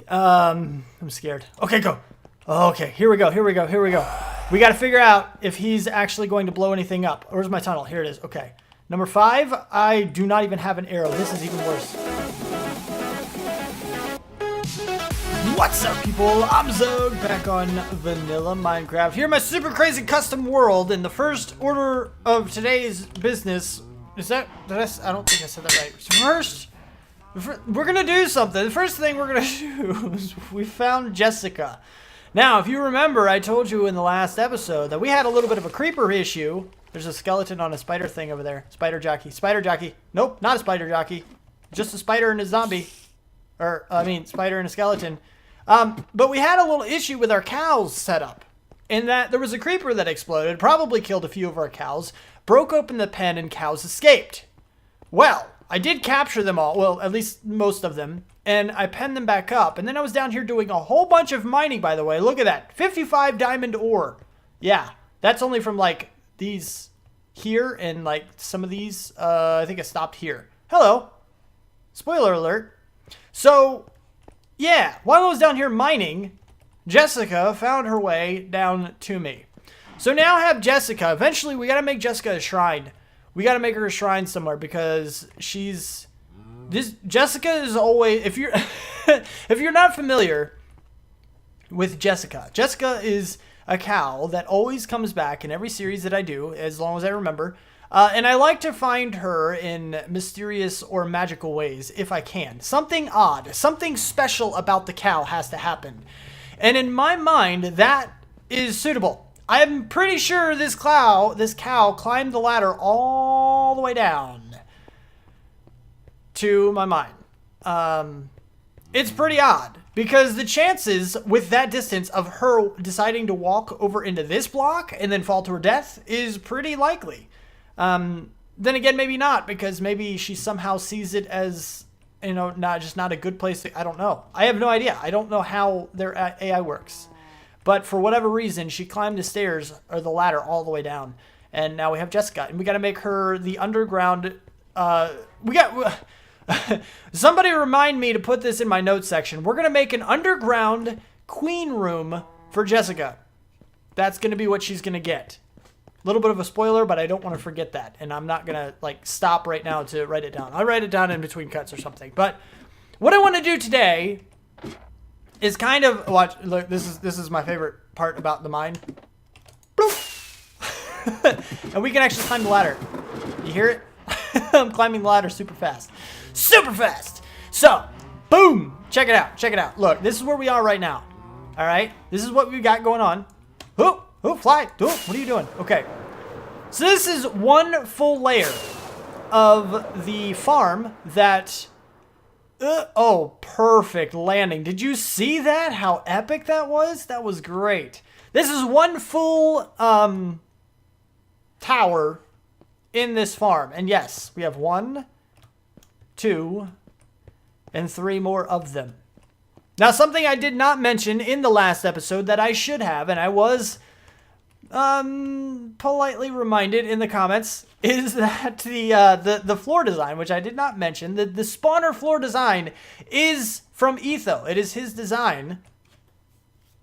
I'm scared. Okay, go. Okay, here we go. We got to figure out if he's actually going to blow anything up. Where's my tunnel? Here it is. Okay. Number 5, I do not even have an arrow. This is even worse. What's up, people? I'm Xogue, back on Vanilla Minecraft. Here in my super crazy custom world, and the first order of today's business... I don't think I said that right. First, we're going to do something. The first thing we're going to do is we found Jessica. Now, if you remember, I told you in the last episode that we had a little bit of a creeper issue. There's a skeleton on a spider thing over there. Spider jockey. Spider jockey. Nope, not a spider jockey. Just a spider and a zombie. Spider and a skeleton. But we had a little issue with our cows set up. In that there was a creeper that exploded, probably killed a few of our cows, broke open the pen, and cows escaped. Well, I did capture them all. Well, at least most of them. And I penned them back up. And then I was down here doing a whole bunch of mining, by the way. Look at that. 55 diamond ore. Yeah, that's only from, like, these here and, like, some of these. I think I stopped here. Hello. Spoiler alert. So, yeah, while I was down here mining, Jessica found her way down to me. So now I have Jessica. Eventually, we got to make Jessica a shrine. We got to make her a shrine somewhere because she's... Jessica is always... If you're if you're not familiar with Jessica is a cow that always comes back in every series that I do, as long as I remember. And I like to find her in mysterious or magical ways, if I can. Something odd, something special about the cow has to happen. And in my mind, that is suitable. I'm pretty sure this cow climbed the ladder all the way down to my mind. It's pretty odd because the chances with that distance of her deciding to walk over into this block and then fall to her death is pretty likely. Then again, maybe not, because maybe she somehow sees it as, not a good place. I don't know. I have no idea. I don't know how their AI works. But for whatever reason, she climbed the stairs or the ladder all the way down. And now we have Jessica. And we got to make her the underground... Somebody remind me to put this in my notes section. We're going to make an underground queen room for Jessica. That's going to be what she's going to get. A little bit of a spoiler, but I don't want to forget that. And I'm not going to stop right now to write it down. I'll write it down in between cuts or something. But what I want to do today is kind of... Look, this is my favorite part about the mine. And we can actually climb the ladder. You hear it? I'm climbing the ladder super fast. Super fast! So, boom! Check it out. Look, this is where we are right now. Alright? This is what we got going on. Fly! What are you doing? Okay. So this is one full layer of the farm that... oh, perfect landing. Did you see that? How epic that was? That was great. This is one full tower in this farm. And yes, we have 1, 2, and 3 more of them. Now, something I did not mention in the last episode that I should have, and I was politely reminded in the comments, is that the floor design, which I did not mention, the spawner floor design is from Etho. It is his design.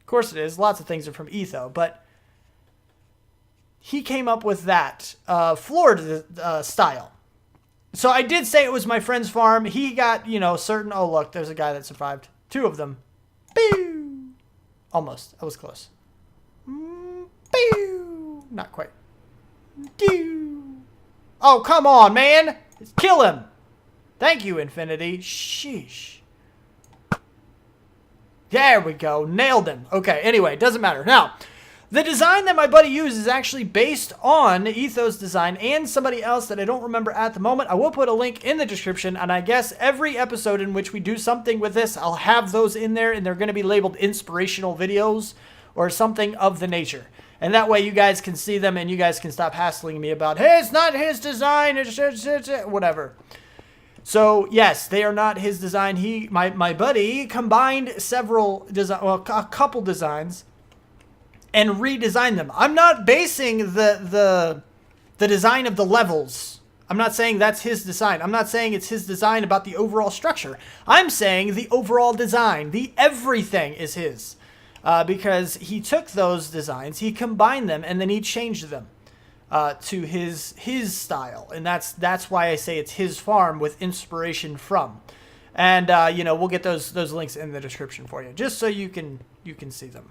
Of course it is. Lots of things are from Etho, but he came up with that floor style. So I did say it was my friend's farm. He got, certain... Oh, look, there's a guy that survived. 2 of them. Pew! Almost. I was close. Pew! Not quite. Pew! Oh, come on, man! Kill him! Thank you, Infinity. Sheesh. There we go. Nailed him. Okay, anyway, doesn't matter. Now... The design that my buddy used is actually based on Etho's design and somebody else that I don't remember at the moment. I will put a link in the description, and I guess every episode in which we do something with this, I'll have those in there, and they're going to be labeled inspirational videos or something of the nature. And that way you guys can see them, and you guys can stop hassling me about, hey, it's not his design, it's whatever. So, yes, they are not his design. My buddy combined a couple designs and redesign them. I'm not basing the design of the levels I'm not saying that's his design. I'm not saying it's his design about the overall structure. I'm saying the overall design, the everything is his. Because he took those designs, he combined them, and then he changed them to his style. And that's why I say it's his farm with inspiration from. And, you know, we'll get those links in the description for you, just so you can see them.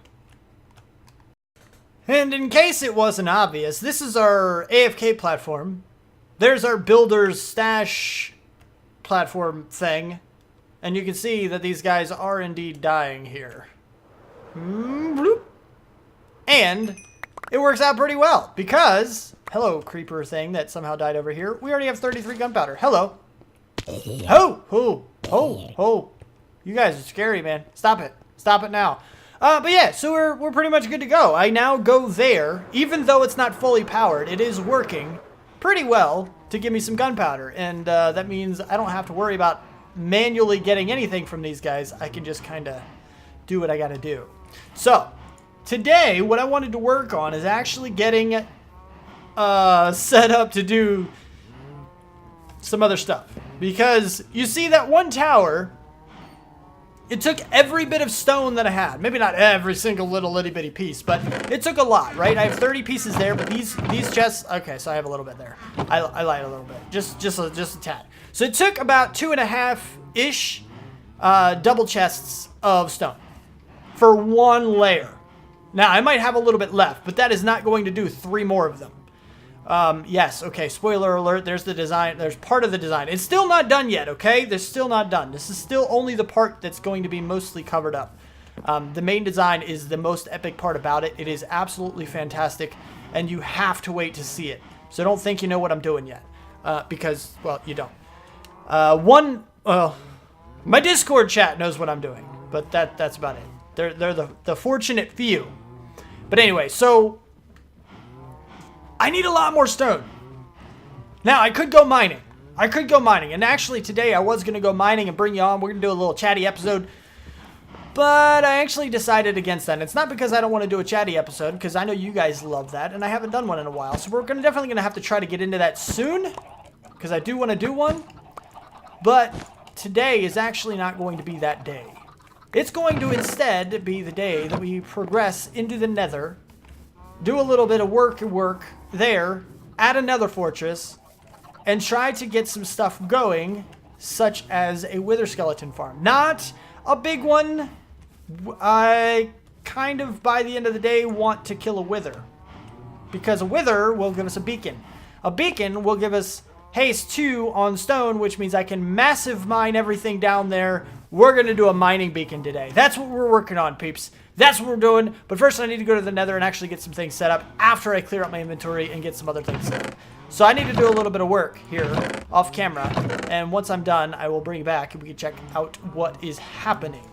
And in case it wasn't obvious, this is our AFK platform. There's our builder's stash platform thing. And you can see that these guys are indeed dying here. Bloop. And it works out pretty well because, hello, creeper thing that somehow died over here. We already have 33 gunpowder. Hello. Oh. You guys are scary, man. Stop it. Stop it now. But yeah, so we're pretty much good to go. I now go there, even though it's not fully powered, it is working pretty well to give me some gunpowder. And that means I don't have to worry about manually getting anything from these guys. I can just kind of do what I got to do. So, today, what I wanted to work on is actually getting set up to do some other stuff. Because you see that one tower, it took every bit of stone that I had. Maybe not every single little itty bitty piece, but it took a lot, right? I have 30 pieces there, but these chests, okay, so I have a little bit there. I lied a little bit, just a tad. So it took about 2.5-ish double chests of stone for one layer. Now, I might have a little bit left, but that is not going to do 3 more of them. Yes, okay, spoiler alert, there's the design, there's part of the design. It's still not done yet, okay? They're still not done. This is still only the part that's going to be mostly covered up. The main design is the most epic part about it. It is absolutely fantastic, and you have to wait to see it. So don't think you know what I'm doing yet, because, well, you don't. My Discord chat knows what I'm doing, but that's about it. They're the fortunate few. But anyway, so I need a lot more stone. Now, I could go mining. And actually, today I was going to go mining and bring you on. We're going to do a little chatty episode. But I actually decided against that. And it's not because I don't want to do a chatty episode, because I know you guys love that, and I haven't done one in a while. So we're definitely going to have to try to get into that soon, because I do want to do one. But today is actually not going to be that day. It's going to instead be the day that we progress into the nether, do a little bit of work there, add another fortress, and try to get some stuff going, such as a wither skeleton farm. Not a big one. I kind of, by the end of the day, want to kill a wither, because a wither will give us a beacon. A beacon will give us haste 2 on stone, which means I can massive mine everything down there. We're going to do a mining beacon today. That's what we're working on, peeps. That's what we're doing. But first I need to go to the nether and actually get some things set up after I clear up my inventory and get some other things set up. So I need to do a little bit of work here off camera. And once I'm done, I will bring you back and we can check out what is happening.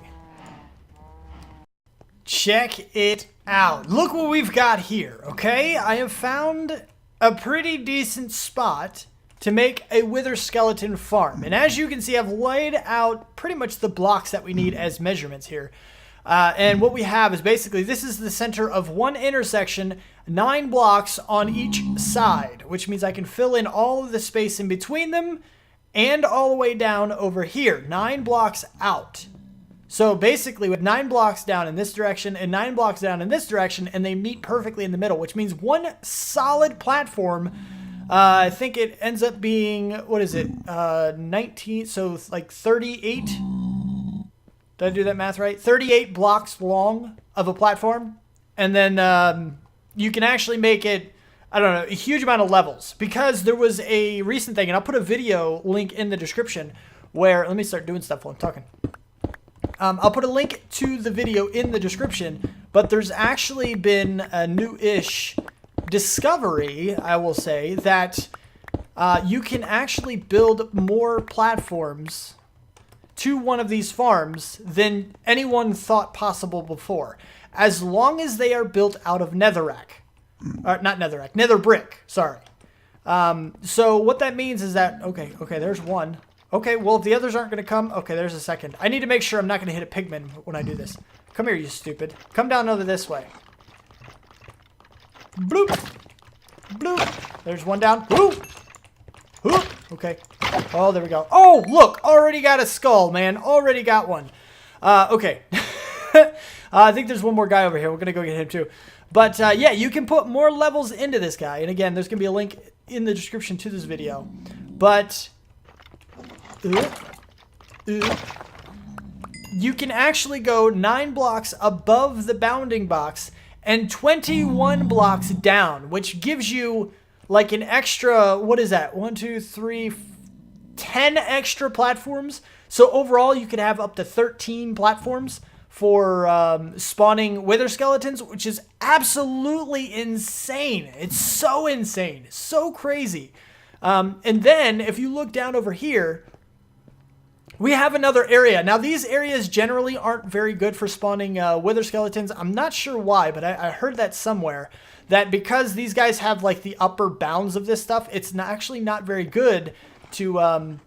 Check it out. Look what we've got here, okay? I have found a pretty decent spot to make a wither skeleton farm. And as you can see, I've laid out pretty much the blocks that we need as measurements here. And what we have is basically, this is the center of one intersection, 9 blocks on each side, which means I can fill in all of the space in between them and all the way down over here, 9 blocks out. So basically, with 9 blocks down in this direction and 9 blocks down in this direction, and they meet perfectly in the middle, which means one solid platform. I think it ends up being, what is it, 19, so like 38, did I do that math right? 38 blocks long of a platform, and then you can actually make it, I don't know, a huge amount of levels, because there was a recent thing, and I'll put a video link in the description where, let me start doing stuff while I'm talking. I'll put a link to the video in the description, but there's actually been a new-ish discovery, I will say, that you can actually build more platforms to one of these farms than anyone thought possible before, as long as they are built out of netherrack. Not netherrack, nether brick, sorry. So what that means is that, okay, there's one. Okay, well, if the others aren't going to come, okay, there's a second. I need to make sure I'm not going to hit a pigman when I do this. Come here, you stupid. Come down over this way. Bloop. Bloop. There's one down. Woo! Oop, okay. Oh, there we go. Oh, look, already got a skull, man. Already got one. Okay. I think there's one more guy over here. We're going to go get him too. But yeah, you can put more levels into this guy. And again, there's going to be a link in the description to this video. But you can actually go 9 blocks above the bounding box and 21 blocks down, which gives you like an extra, what is that? 1, 2, 3, 10 extra platforms. So overall, you could have up to 13 platforms for spawning wither skeletons, which is absolutely insane. It's so insane, so crazy. And then if you look down over here, we have another area. Now, these areas generally aren't very good for spawning wither skeletons. I'm not sure why, but I heard that somewhere, that because these guys have like the upper bounds of this stuff, it's actually not very good to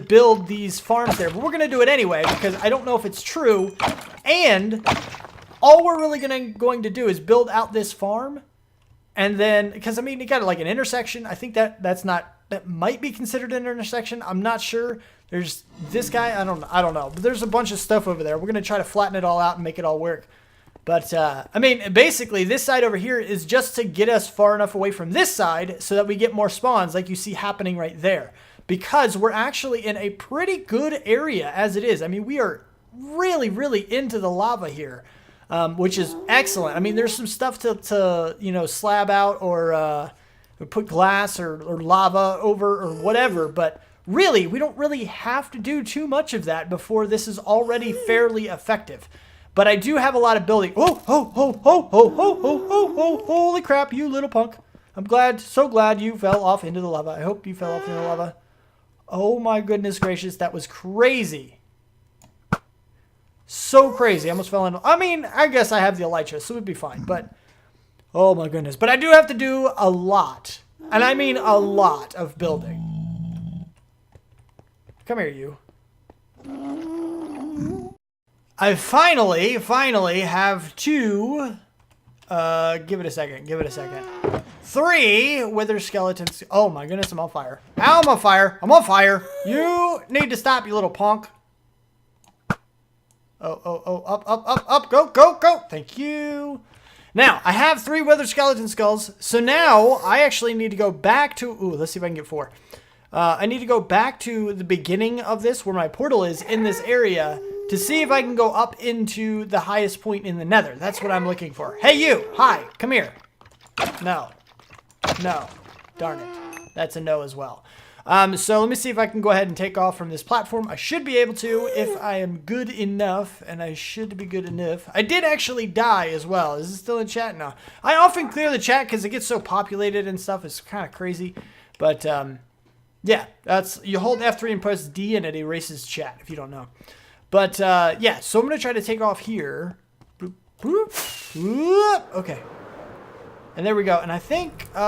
build these farms there. But we're going to do it anyway, because I don't know if it's true. And all we're really going to do is build out this farm. And then, because I mean, you got like an intersection. I think that might be considered an intersection. I'm not sure. There's this guy. I don't know. But there's a bunch of stuff over there. We're going to try to flatten it all out and make it all work. But, I mean, basically, this side over here is just to get us far enough away from this side so that we get more spawns like you see happening right there. Because we're actually in a pretty good area as it is. I mean, we are really, really into the lava here, which is excellent. I mean, there's some stuff to you know, slab out or put glass or lava over or whatever. But really, we don't really have to do too much of that before this is already fairly effective. But I do have a lot of building. Oh, holy crap, you little punk. I'm glad, so glad you fell off into the lava. I hope you fell off into the lava. Oh my goodness gracious, that was crazy. So crazy. I almost fell in. I mean, I guess I have the elytra, so we'd be fine. But, oh my goodness. But I do have to do a lot. And I mean a lot of building. Come here, you. I finally have to, give it a second. 3 wither skeletons. Oh my goodness, I'm on fire. Ow, I'm on fire. You need to stop, you little punk. Up, go. Thank you. Now, I have 3 wither skeleton skulls, so now I actually need to go back to, let's see if I can get 4. I need to go back to the beginning of this, where my portal is, in this area, to see if I can go up into the highest point in the nether. That's what I'm looking for. Hey, you! Hi! Come here. No. Darn it. That's a no as well. So let me see if I can go ahead and take off from this platform. I should be able to if I am good enough, and I should be good enough. I did actually die as well. Is it still in chat? No. I often clear the chat because it gets so populated and stuff. It's kind of crazy. But, yeah, you hold F3 and press D and it erases chat, if you don't know. But, yeah, so I'm going to try to take off here. Boop, boop, boop. Okay. And there we go. And I think, where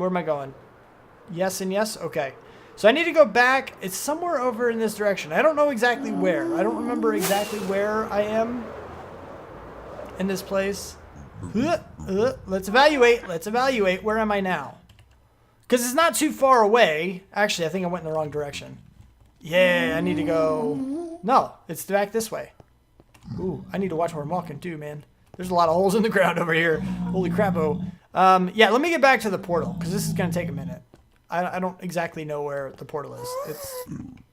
am I going? Yes and yes? Okay. So I need to go back. It's somewhere over in this direction. I don't know exactly where. I don't remember exactly where I am in this place. Let's evaluate. Where am I now? Because it's not too far away. Actually, I think I went in the wrong direction. Yeah, I need to go... No, it's back this way. Ooh, I need to watch where I'm walking too, man. There's a lot of holes in the ground over here. Holy crap-o. Yeah, let me get back to the portal, because this is going to take a minute. I don't exactly know where the portal is. It's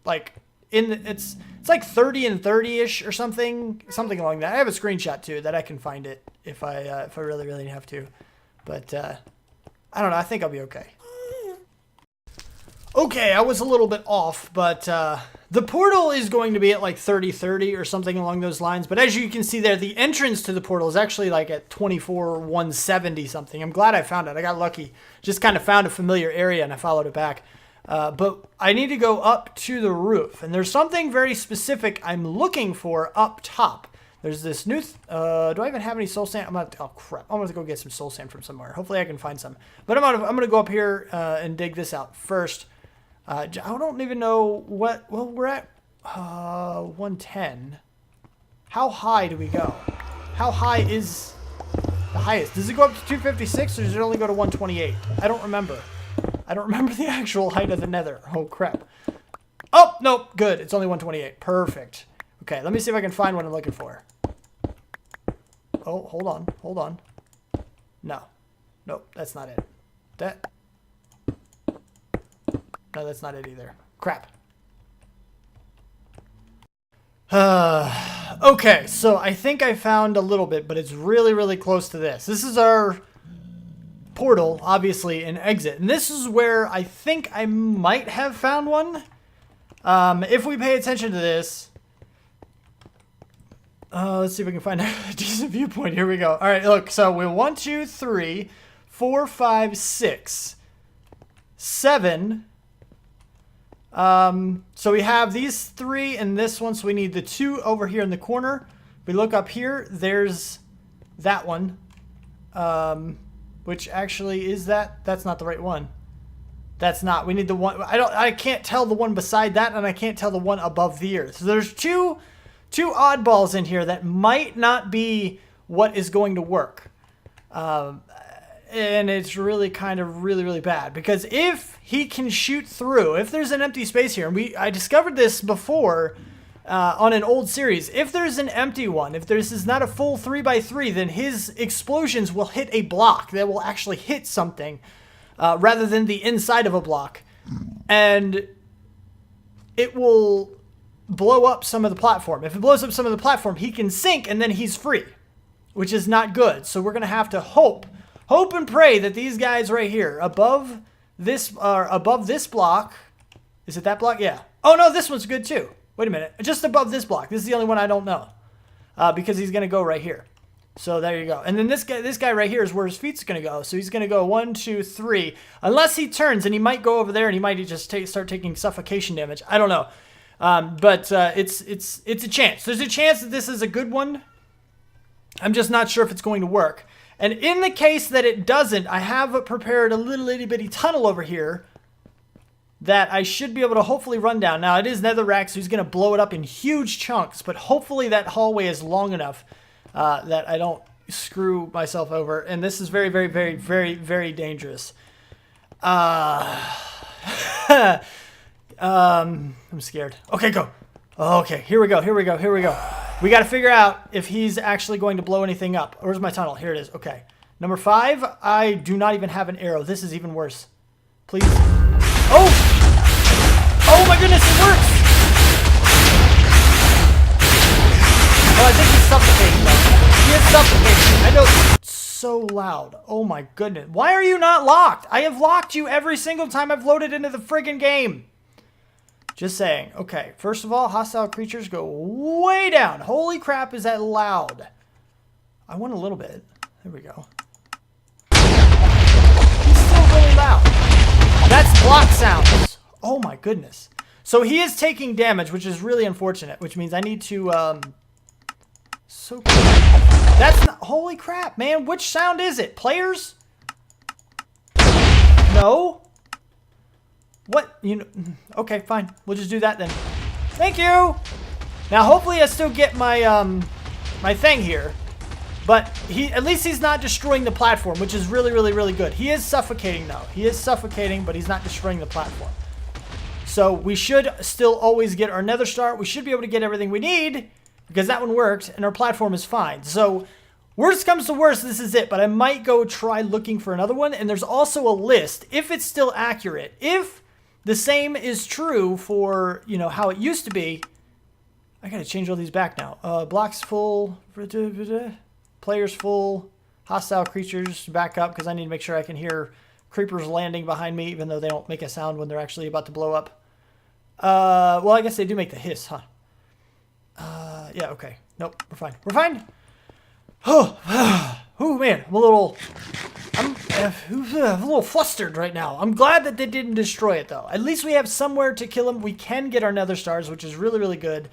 like it's like 30 and 30-ish or something along that. I have a screenshot too that I can find it if I really have to. But I don't know. I think I'll be okay. Okay, I was a little bit off, but the portal is going to be at like 30 or something along those lines. But as you can see there, the entrance to the portal is actually like at 170 something. I'm glad I found it. I got lucky. Just kind of found a familiar area and I followed it back. But I need to go up to the roof. And there's something very specific I'm looking for up top. There's this new... do I even have any soul sand? Oh, crap. I'm going to go get some soul sand from somewhere. Hopefully I can find some. But I'm going to go up here and dig this out first. I don't even know what... Well, we're at 110. How high do we go? How high is... The highest? Does it go up to 256 or does it only go to 128? I don't remember. I don't remember the actual height of the nether. Oh, crap. Oh, no. Good. It's only 128. Perfect. Okay, let me see if I can find what I'm looking for. Oh, hold on. Hold on. No. Nope, that's not it. That... No, that's not it either. Crap. Okay, so I think I found a little bit, but it's really, really close to this. This is our portal, obviously, and exit. And this is where I think I might have found one. If we pay attention to this. Let's see if we can find a decent viewpoint. Here we go. All right, look. So we're 1, 2, 3, 4, 5, 6, 7. So we have these 3 and this one, so we need the 2 over here in the corner. If we look up here, there's that one, which actually is that's not the right one. That's not, we need the one, I can't tell the one beside that, and I can't tell the one above the earth. So there's two oddballs in here that might not be what is going to work. And it's really kind of really bad, because if he can shoot through, if there's an empty space here, and I discovered this before on an old series, if there's an empty one, if this is not a full 3x3, then his explosions will hit a block that will actually hit something rather than the inside of a block, and it will blow up some of the platform. If it blows up some of the platform, he can sink and then he's free, which is not good. So we're gonna have to hope and pray that these guys right here above this block, is it that block? Yeah. Oh no, this one's good too. Wait a minute, just above this block. This is the only one I don't know, because he's gonna go right here. So there you go. And then this guy right here is where his feet's gonna go. So he's gonna go 1, 2, 3, unless he turns, and he might go over there and he might just start taking suffocation damage. I don't know, but it's a chance. There's a chance that this is a good one. I'm just not sure if it's going to work. And in the case that it doesn't, I have prepared a little itty bitty tunnel over here that I should be able to hopefully run down. Now, it is netherrack, so he's going to blow it up in huge chunks, but hopefully that hallway is long enough that I don't screw myself over. And this is very dangerous. I'm scared. Okay, go. Okay, here we go. We got to figure out if he's actually going to blow anything up. Where's my tunnel? Here it is. Okay. Number 5, I do not even have an arrow. This is even worse. Please. Oh! Oh my goodness, it works! Oh, I think he's suffocating though. He is suffocating. I know it's so loud. Oh my goodness. Why are you not locked? I have locked you every single time I've loaded into the friggin' game. Just saying. Okay, first of all, hostile creatures go way down. Holy crap, is that loud? I want a little bit. There we go. He's still really loud. That's block sounds. Oh my goodness. So he is taking damage, which is really unfortunate, which means I need to, so cool. That's not, holy crap, man. Which sound is it? Players? No? What? You know, okay, fine. We'll just do that then. Thank you. Now, hopefully I still get my, my thing here. But at least he's not destroying the platform, which is really good. He is suffocating though. He is suffocating, but he's not destroying the platform. So we should still always get our nether star. We should be able to get everything we need because that one worked and our platform is fine. So worst comes to worst, this is it. But I might go try looking for another one. And there's also a list, if it's still accurate. If the same is true for, you know, how it used to be. I gotta change all these back now. Blocks full. Players full, hostile creatures back up because I need to make sure I can hear creepers landing behind me, even though they don't make a sound when they're actually about to blow up. Well, I guess they do make the hiss, huh? Yeah, okay. Nope, we're fine. We're fine. Oh, man, I'm a little flustered right now. I'm glad that they didn't destroy it, though. At least we have somewhere to kill him. We can get our nether stars, which is really good.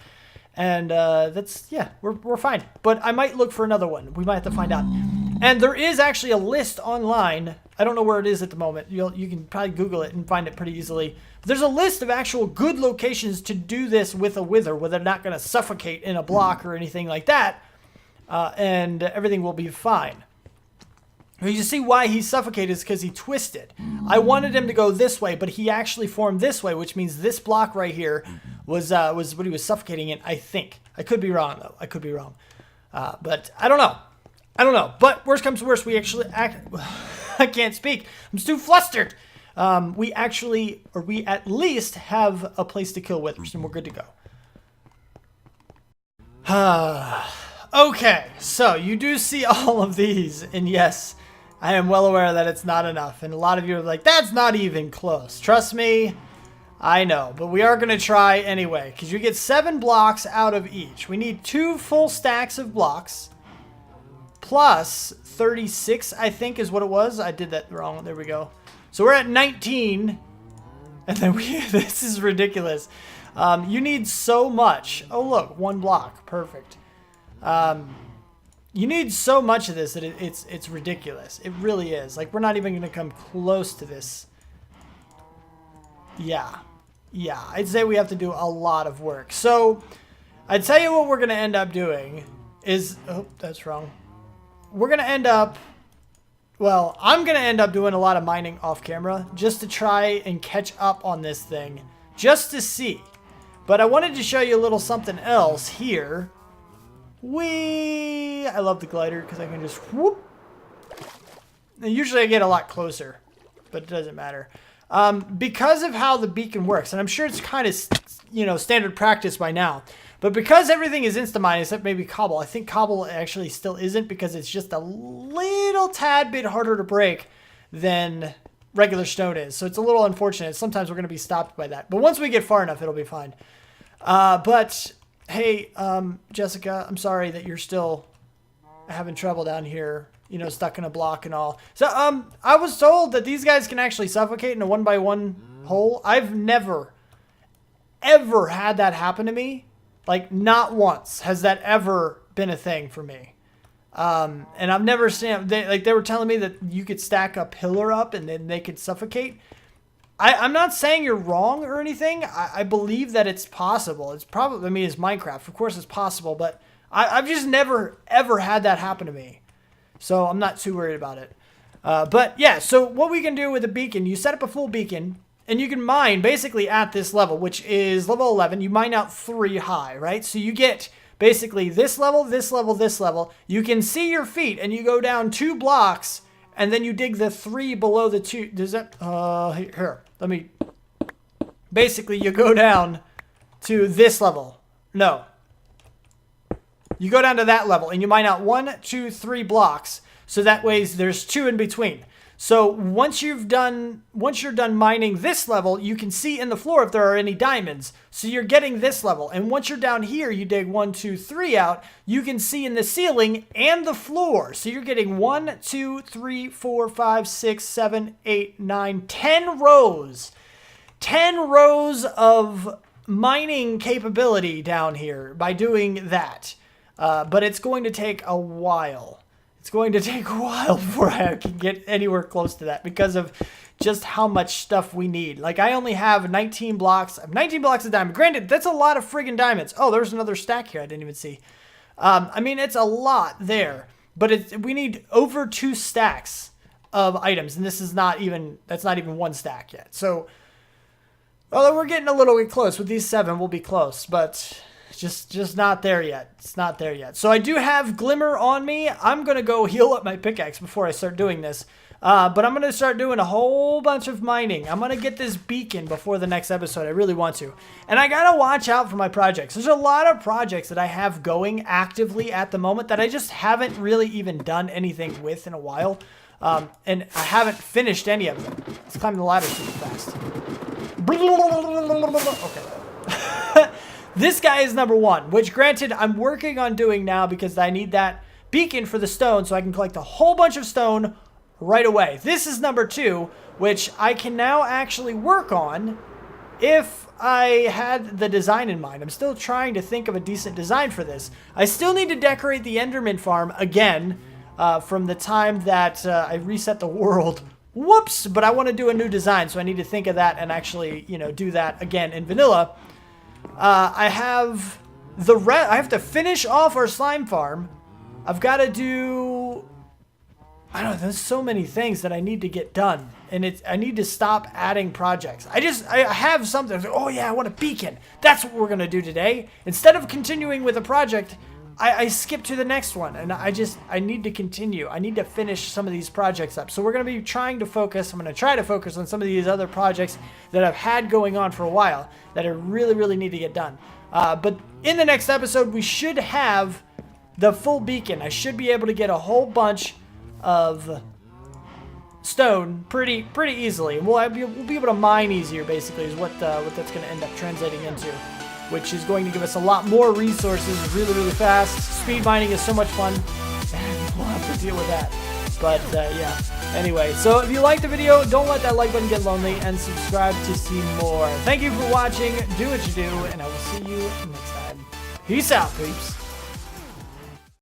And that's, yeah, we're fine. But I might look for another one. We might have to find out. And there is actually a list online. I don't know where it is at the moment. You can probably Google it and find it pretty easily. But there's a list of actual good locations to do this with a wither, where they're not going to suffocate in a block or anything like that. And everything will be fine. You see why he suffocated is because he twisted. I wanted him to go this way, but he actually formed this way, which means this block right here was what he was suffocating in, I think. I could be wrong, though. I could be wrong. But I don't know. I don't know. But worst comes to worst, we actually I can't speak. I'm too flustered. We at least have a place to kill withers, and we're good to go. Okay, so you do see all of these, and yes, I am well aware that it's not enough, and a lot of you are like, that's not even close. Trust me, I know, but we are going to try anyway, because you get 7 blocks out of each. We need 2 full stacks of blocks, plus 36, I think is what it was. I did that wrong. There we go. So we're at 19, and then this is ridiculous. You need so much. Oh, look, 1 block. Perfect. You need so much of this that it's ridiculous. It really is. Like, we're not even going to come close to this. Yeah. Yeah, I'd say we have to do a lot of work. So, I'd tell you what we're going to end up doing is... Oh, that's wrong. We're going to end up... Well, I'm going to end up doing a lot of mining off camera just to try and catch up on this thing. Just to see. But I wanted to show you a little something else here. I love the glider because I can just whoop. And usually I get a lot closer, but it doesn't matter. Because of how the beacon works, and I'm sure it's kind of, standard practice by now, but because everything is insta-mine except maybe cobble, I think cobble actually still isn't because it's just a little tad bit harder to break than regular stone is. So it's a little unfortunate. Sometimes we're going to be stopped by that. But once we get far enough, it'll be fine. But... Hey, Jessica, I'm sorry that you're still having trouble down here, stuck in a block and all. So, I was told that these guys can actually suffocate in a 1x1 hole. I've never, ever had that happen to me. Like, not once has that ever been a thing for me. And I've never seen, they were telling me that you could stack a pillar up and then they could suffocate. I'm not saying you're wrong or anything. I believe that it's possible. It's probably, it's Minecraft. Of course it's possible, but I've just never, ever had that happen to me. So I'm not too worried about it. But yeah, so what we can do with a beacon, you set up a full beacon, and you can mine basically at this level, which is level 11. You mine out 3 high, right? So you get basically this level, this level, this level. You can see your feet, and you go down 2 blocks, and then you dig the 3 below the 2. Does that, here. Let me, basically you go down to this level. No. You go down to that level and you mine out 1, 2, 3 blocks. So that way there's 2 in between. So once you're done mining this level, you can see in the floor if there are any diamonds. So you're getting this level. And once you're down here, you dig 1, 2, 3 out. You can see in the ceiling and the floor. So you're getting 1, 2, 3, 4, 5, 6, 7, 8, 9, 10 rows. 10 rows of mining capability down here by doing that. But it's going to take a while. It's going to take a while before I can get anywhere close to that because of just how much stuff we need. Like, I only have 19 blocks. I have 19 blocks of diamond. Granted, that's a lot of friggin' diamonds. Oh, there's another stack here I didn't even see. It's a lot there. But we need over 2 stacks of items. And that's not even 1 stack yet. So, although we're getting a little bit close. With these 7, we'll be close. But... Just not there yet. It's not there yet. So I do have Glimmer on me. I'm going to go heal up my pickaxe before I start doing this. But I'm going to start doing a whole bunch of mining. I'm going to get this beacon before the next episode. I really want to. And I got to watch out for my projects. There's a lot of projects that I have going actively at the moment that I just haven't really even done anything with in a while. And I haven't finished any of them. Let's climb the ladder super fast. Okay. This guy is number 1, which granted I'm working on doing now because I need that beacon for the stone so I can collect a whole bunch of stone right away. This is number 2, which I can now actually work on if I had the design in mind. I'm still trying to think of a decent design for this. I still need to decorate the Enderman farm again from the time that I reset the world. Whoops! But I want to do a new design, so I need to think of that and actually, do that again in vanilla. I have I have to finish off our slime farm. I've got to do I don't know, there's so many things that I need to get done, and I need to stop adding projects. I have something, oh yeah, I want a beacon. That's what we're gonna do today. Instead of continuing with a project, I skip to the next one, and I need to continue. I need to finish some of these projects up. So we're gonna be trying to focus, I'm gonna try to focus on some of these other projects that I've had going on for a while that I really, really need to get done. But in the next episode, we should have the full beacon. I should be able to get a whole bunch of stone pretty easily. We'll be able to mine easier, basically, is what that's going to end up translating into, which is going to give us a lot more resources really, really fast. Speed mining is so much fun, and we'll have to deal with that. But yeah, anyway, so if you liked the video, don't let that like button get lonely, and subscribe to see more. Thank you for watching, do what you do, and I will see you next time. Peace out, peeps.